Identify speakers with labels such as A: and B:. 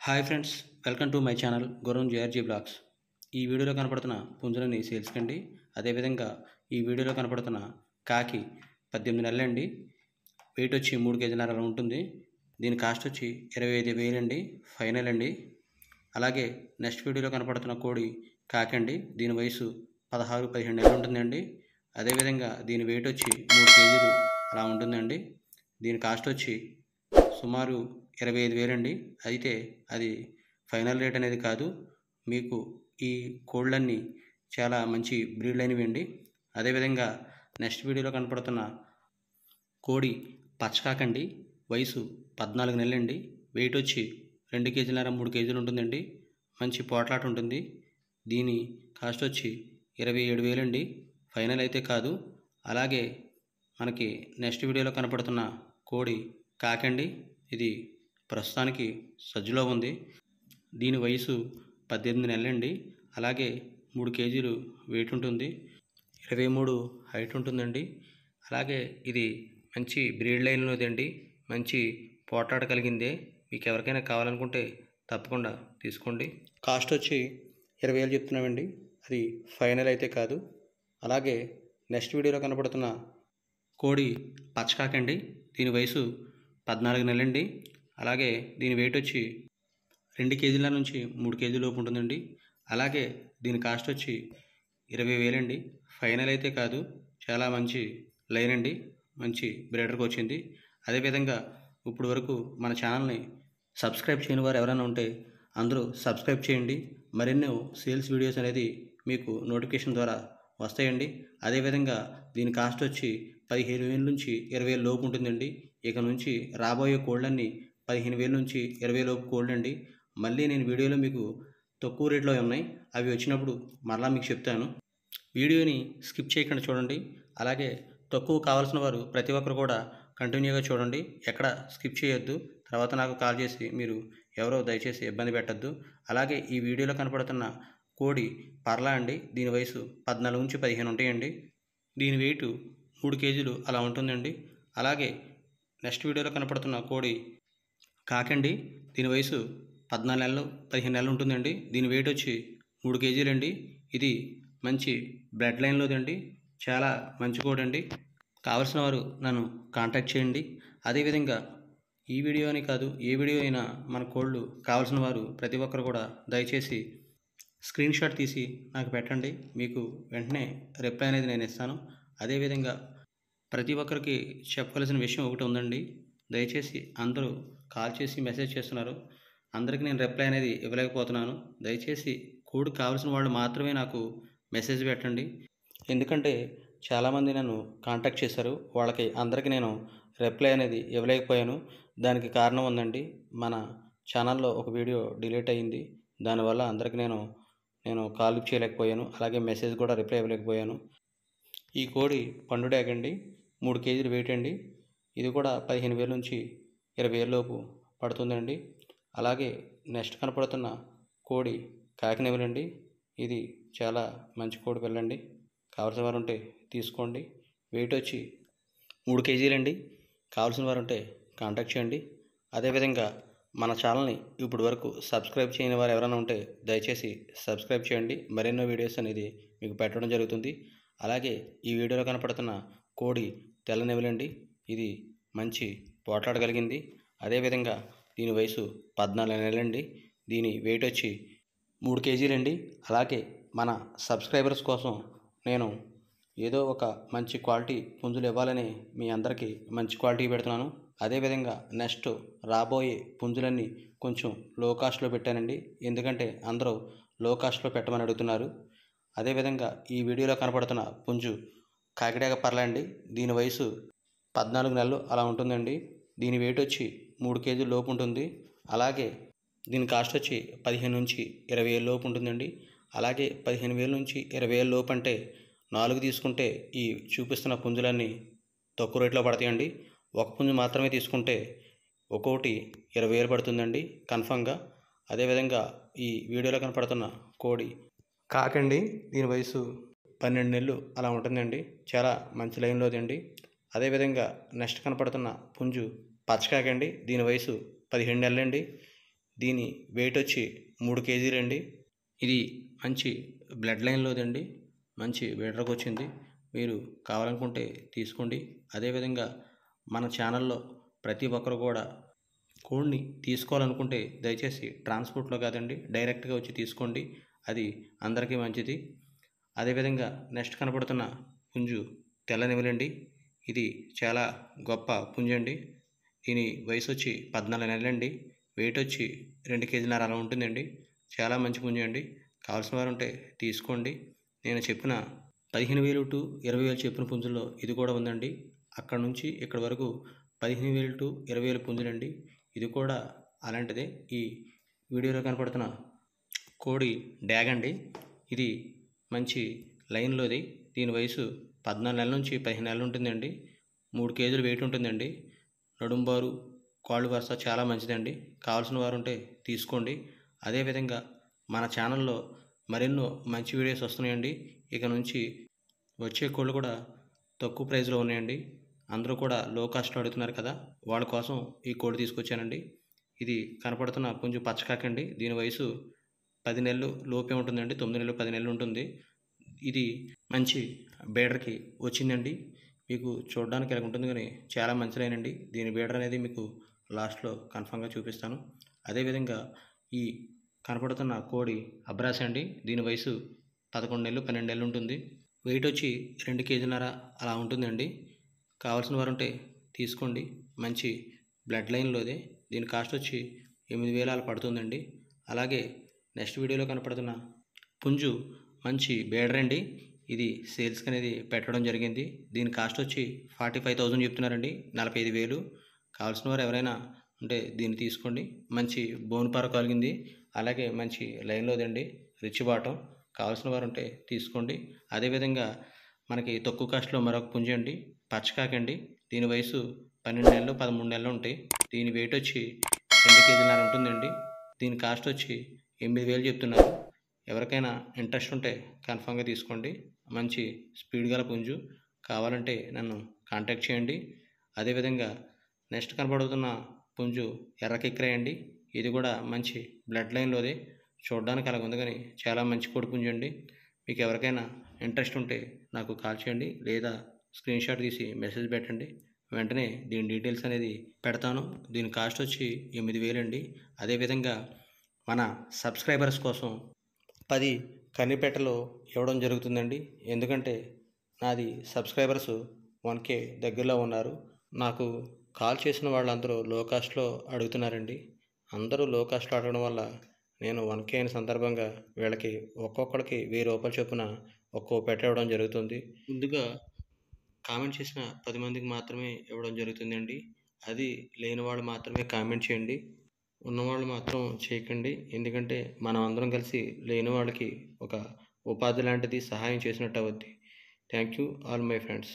A: Hi friends, welcome to my channel గురున్ JRG blogs. ఈ వీడియోలో కనపడుతున్న పుంజులని సేల్స్ కండి. అదేవిధంగా ఈ వీడియోలో కనపడుతున్న కాకి 18 నెలలండి. వెయిట్ వచ్చి 3 కేజీన్నర అలా ఉంటుంది. దీని కాస్ట్ వచ్చి 25,000 అండి, ఫైనల్ అండి. అలాగే నెక్స్ట్ వీడియోలో కనపడుతున్న కోడి కాకి అండి. దీని వయసు 16-17 నెలలు ఉంటుందండి. అదేవిధంగా దీని వెయిట్ వచ్చి 3 కేజీలు అలా ఉంటుందండి. దీని కాస్ట్ వచ్చి సుమారు 25,000 అండి. అయితే అది ఫైనల్ రేట్ అనేది కాదు. మీకు ఈ కోళ్ళన్నీ చాలా మంచి బ్రీడ్ అయినవి అండి. అదేవిధంగా నెక్స్ట్ వీడియోలో కనపడుతున్న కోడి పచ్చకాకండి. వయసు 14 నెలలండి. వెయిట్ వచ్చి 2 కేజీలన్నర 3 కేజీలు ఉంటుందండి. మంచి పోట్లాట ఉంటుంది. దీని కాస్ట్ వచ్చి 27,000 అండి, ఫైనల్ అయితే కాదు. అలాగే మనకి నెక్స్ట్ వీడియోలో కనపడుతున్న కోడి కాకండి. ఇది ప్రస్తుతానికి సజ్జులో ఉంది. దీని వయసు 18 నెలలండి. అలాగే 3 కేజీలు వెయిట్ ఉంటుంది. 23 హైట్ ఉంటుందండి. అలాగే ఇది మంచి బ్రీడ్ లైన్లోదండి. మంచి పోటాట కలిగిందే. మీకు ఎవరికైనా కావాలనుకుంటే తప్పకుండా తీసుకోండి. కాస్ట్ వచ్చి 20,000 చెప్తున్నామండి. అది ఫైనల్ అయితే కాదు. అలాగే నెక్స్ట్ వీడియోలో కనపడుతున్న కోడి పచ్చకాకండి. దీని వయసు 14 నెలలండి. అలాగే దీని వెయిట్ వచ్చి 2 కేజీల నుంచి 3 కేజీల లోపు ఉంటుందండి. అలాగే దీని కాస్ట్ వచ్చి 20,000 అండి, ఫైనల్ అయితే కాదు. చాలా మంచి లైన్ అండి, మంచి బ్రీడర్కి వచ్చింది. అదేవిధంగా ఇప్పుడు వరకు మన ఛానల్ని సబ్స్క్రైబ్ చేయని వారు ఎవరైనా ఉంటే అందరూ సబ్స్క్రైబ్ చేయండి. మరెన్నో సేల్స్ వీడియోస్ అనేది మీకు నోటిఫికేషన్ ద్వారా వస్తాయండి. అదేవిధంగా దీని కాస్ట్ వచ్చి 15,000 నుంచి 20,000 లోపు ఉంటుందండి. ఇక నుంచి రాబోయే కోళ్ళన్నీ 15,000 నుంచి 20,000 లోపు కోళ్ళు అండి. మళ్ళీ నేను వీడియోలో మీకు తక్కువ రేట్లో ఉన్నాయి, అవి వచ్చినప్పుడు మరలా మీకు చెప్తాను. వీడియోని స్కిప్ చేయకుండా చూడండి. అలాగే తక్కువ కావాల్సిన వారు ప్రతి ఒక్కరు కూడా కంటిన్యూగా చూడండి, ఎక్కడ స్కిప్ చేయొద్దు. తర్వాత నాకు కాల్ చేసి మీరు ఎవరో దయచేసి ఇబ్బంది పెట్టద్దు. అలాగే ఈ వీడియోలో కనపడుతున్న కోడి పర్లా అండి. దీని వయసు 14 నుంచి 15 ఉంటాయండి. దీని వెయిట్ 3 కేజీలు అలా ఉంటుందండి. అలాగే నెక్స్ట్ వీడియోలో కనపడుతున్న కోడి కాకండి. దీని వయసు 14 నెలలు 15 నెలలు ఉంటుందండి. దీని వెయిట్ వచ్చి 3 కేజీలండి. ఇది మంచి బ్లడ్ లైన్లోదండి. చాలా మంచి కోడి అండి. కావలసిన వారు నన్ను కాంటాక్ట్ చేయండి. అదేవిధంగా ఈ వీడియో అని కాదు, ఏ వీడియో అయినా మన కోళ్ళు కావాల్సిన వారు ప్రతి ఒక్కరు కూడా దయచేసి స్క్రీన్ షాట్ తీసి నాకు పెట్టండి. మీకు వెంటనే రిప్లై అనేది నేను ఇస్తాను. అదేవిధంగా ప్రతి ఒక్కరికి చెప్పవలసిన విషయం ఒకటి ఉందండి. దయచేసి అందరూ కాల్ చేసి మెసేజ్ చేస్తున్నారు, అందరికీ నేను రిప్లై అనేది ఇవ్వలేకపోతున్నాను. దయచేసి కోడ్ కావాల్సిన వాళ్ళు మాత్రమే నాకు మెసేజ్ పెట్టండి. ఎందుకంటే చాలామంది నన్ను కాంటాక్ట్ చేశారు, వాళ్ళకి అందరికీ నేను రిప్లై అనేది ఇవ్వలేకపోయాను. దానికి కారణం ఉందండి, మన ఛానల్లో ఒక వీడియో డిలీట్ అయ్యింది. దానివల్ల అందరికీ నేను కాల్ లిఫ్ట్ చేయలేకపోయాను. అలాగే మెసేజ్ కూడా రిప్లై ఇవ్వలేకపోయాను. ఈ కోడి పండుడాగ్ అండి. 3 కేజీలు వెయిట్ అండి. ఇది కూడా 15,000 నుంచి 20,000 లోపు పడుతుందండి. అలాగే నెక్స్ట్ కనపడుతున్న కోడి కాకినెవలండి. ఇది చాలా మంచి కోడి పిల్లండి. కావాల్సిన వారు ఉంటే తీసుకోండి. వెయిట్ వచ్చి 3 కేజీలండి. కావాల్సిన వారు ఉంటే కాంటాక్ట్ చేయండి. అదేవిధంగా మన ఛానల్ని ఇప్పుడు వరకు సబ్స్క్రైబ్ చేయని వారు ఎవరైనా ఉంటే దయచేసి సబ్స్క్రైబ్ చేయండి. మరెన్నో వీడియోస్ అనేది మీకు పెట్టడం జరుగుతుంది. అలాగే ఈ వీడియోలో కనపడుతున్న కోడి తెల్లనెవలండి. ఇది మంచి పోట్లాట కలిగింది. అదేవిధంగా దీని వయసు 14 నెలలండి. దీని వెయిట్ వచ్చి 3 కేజీలండి. అలాగే మన సబ్స్క్రైబర్స్ కోసం నేను ఏదో ఒక మంచి క్వాలిటీ పుంజులు ఇవ్వాలని మీ అందరికీ మంచి క్వాలిటీ పెడుతున్నాను. అదేవిధంగా నెక్స్ట్ రాబోయే పుంజులన్నీ కొంచెం లో కాస్ట్లో పెట్టానండి. ఎందుకంటే అందరూ లో కాస్ట్లో పెట్టమని అడుగుతున్నారు. అదేవిధంగా ఈ వీడియోలో కనపడుతున్న పుంజు కాకిడాగ పర్ల అండి. దీని వయసు 14 నెలలు అలా ఉంటుందండి. దీని వెయిట్ వచ్చి 3 కేజీల లోపు ఉంటుంది. అలాగే దీని కాస్ట్ వచ్చి 15 నుంచి 20,000 లోపు ఉంటుందండి. అలాగే 15,000 నుంచి 20,000 లోపు అంటే 4 తీసుకుంటే ఈ చూపిస్తున్న పుంజులన్నీ తక్కువ రేట్లో పడతాయండి. ఒక పుంజు మాత్రమే తీసుకుంటే ఒక్కొక్కటి 20,000 పడుతుందండి కన్ఫామ్గా. అదేవిధంగా ఈ వీడియోలో కనపడుతున్న కోడి కాకండి. దీని వయసు 12 నెలలు అలా ఉంటుందండి. చాలా మంచి లైన్లోదండి. అదేవిధంగా నెక్స్ట్ కనపడుతున్న పుంజు పచ్చకాకండి. దీని వయసు 17 నెలలండి. దీని వెయిట్ వచ్చి 3 కేజీలండి. ఇది మంచి బ్లడ్ లైన్లోదండి. మంచి వీడర్కి వచ్చింది. మీరు కావాలనుకుంటే తీసుకోండి. అదేవిధంగా మన ఛానల్లో ప్రతి ఒక్కరు కూడా కోడిని తీసుకోవాలనుకుంటే దయచేసి ట్రాన్స్పోర్ట్లో కాదండి, డైరెక్ట్గా వచ్చి తీసుకోండి. అది అందరికీ మంచిది. అదేవిధంగా నెక్స్ట్ కనపడుతున్న పుంజు తెల్ల నెమలండి. ఇది చాలా గొప్ప పుంజు అండి. దీని వయసు వచ్చి 14 నెలలండి. వెయిట్ వచ్చి 2 కేజీలన్నర అలా ఉంటుందండి. చాలా మంచి పుంజు అండి. కావాల్సిన వారు ఉంటే తీసుకోండి. నేను చెప్పిన 15,000 to 20,000 చెప్పిన పుంజుల్లో ఇది కూడా ఉందండి. అక్కడ నుంచి ఇక్కడ వరకు 15,000 to 20,000 పుంజులండి. ఇది కూడా అలాంటిదే. ఈ వీడియోలో కనపడుతున్న కోడి డ్యాగ్ అండి. ఇది మంచి లైన్లోది. దీని వయసు 14 నెలల నుంచి 15 నెలలు ఉంటుందండి. 3 కేజీలు వెయిట్ ఉంటుందండి. నడుంబారు కాళ్ళు వరుస చాలా మంచిదండి. కావాల్సిన వారు ఉంటే తీసుకోండి. అదేవిధంగా మన ఛానల్లో మరెన్నో మంచి వీడియోస్ వస్తున్నాయండి. ఇక నుంచి వచ్చే కోళ్ళు కూడా తక్కువ ప్రైస్లో ఉన్నాయండి. అందరూ కూడా లో కాస్ట్లో అడుగుతున్నారు కదా, వాళ్ళ కోసం ఈ కోడి తీసుకొచ్చానండి. ఇది కనపడుతున్న పుంజు పచ్చకాకండి. దీని వయసు 10 నెలలు లోపే ఉంటుందండి. 9 నెలలు 10 నెలలు ఉంటుంది. ఇది మంచి బీడర్కి వచ్చిందండి. మీకు చూడడానికి ఇలా ఉంటుంది కానీ చాలా మంచిదేనండి. దీని బీడర్ అనేది మీకు లాస్ట్లో కన్ఫామ్గా చూపిస్తాను. అదేవిధంగా ఈ కనపడుతున్న కోడి అబ్రాస్ అండి. దీని వయసు 11 నెలలు 12 నెలలు ఉంటుంది. వెయిట్ వచ్చి 2 కేజీలన్నర అలా ఉంటుందండి. కావాల్సిన వారు ఉంటే తీసుకోండి. మంచి బ్లడ్ లైన్లోదే. దీని కాస్ట్ వచ్చి 8,000 అలా పడుతుందండి. అలాగే నెక్స్ట్ వీడియోలో కనపడుతున్న పుంజు మంచి బీడర్ అండి. ఇది సేల్స్కి అనేది పెట్టడం జరిగింది. దీని కాస్ట్ వచ్చి 45,000 చెప్తున్నారండి. 45,000. కావాల్సిన వారు ఎవరైనా ఉంటే దీన్ని తీసుకోండి. మంచి బోన్ పార కలిగింది. అలాగే మంచి లైన్లోదండి. Rich bottom. కావాల్సిన వారు ఉంటే తీసుకోండి. అదేవిధంగా మనకి తక్కువ కాస్ట్లో మరొక పుంజు అండి. పచ్చకాకండి. దీని వయసు 12 నెలలు 13 నెలలు ఉంటాయి. దీని వెయిట్ వచ్చి 2 కేజీలన్నర ఉంటుందండి. దీని కాస్ట్ వచ్చి 8,000 చెప్తున్నారు. ఎవరికైనా ఇంట్రెస్ట్ ఉంటే కన్ఫామ్గా తీసుకోండి. మంచి స్పీడ్ గల పుంజు. కావాలంటే నన్ను కాంటాక్ట్ చేయండి. అదేవిధంగా నెక్స్ట్ కనబడుతున్న పుంజు ఎర్రకిక్కిరే అండి. ఇది కూడా మంచి బ్లడ్ లైన్లోదే. చూడడానికి అలాగ ఉంది కానీ చాలా మంచి కోడి పుంజు అండి. మీకు ఎవరికైనా ఇంట్రెస్ట్ ఉంటే నాకు కాల్ చేయండి, లేదా స్క్రీన్ షాట్ తీసి మెసేజ్ పెట్టండి. వెంటనే దీని డీటెయిల్స్ అనేది పెడతాను. దీని కాస్ట్ వచ్చి 8,000 అండి. అదేవిధంగా మన సబ్స్క్రైబర్స్ కోసం 10 కన్నిపెట్టలు ఇవ్వడం జరుగుతుందండి. ఎందుకంటే నాది సబ్స్క్రైబర్స్ 1K దగ్గరలో ఉన్నారు. నాకు కాల్ చేసిన వాళ్ళందరూ లో కాస్ట్లో అడుగుతున్నారండి. అందరూ లో కాస్ట్లో అడగడం వల్ల నేను 1K అయిన సందర్భంగా వీళ్ళకి ఒక్కొక్కడికి 1,000 రూపాయలు చొప్పున ఒక్కో పెట్ట ఇవ్వడం జరుగుతుంది. ముందుగా కామెంట్ చేసిన 10 మందికి మాత్రమే ఇవ్వడం జరుగుతుందండి. అది లేని వాళ్ళు మాత్రమే కామెంట్ చేయండి. ఉన్నవాళ్ళు మాత్రం చేయకండి. ఎందుకంటే మనం అందరం కలిసి లేని వాళ్ళకి ఒక ఉపాధి లాంటిది సహాయం చేసినట్టు అవుద్ది. Thank you all my friends.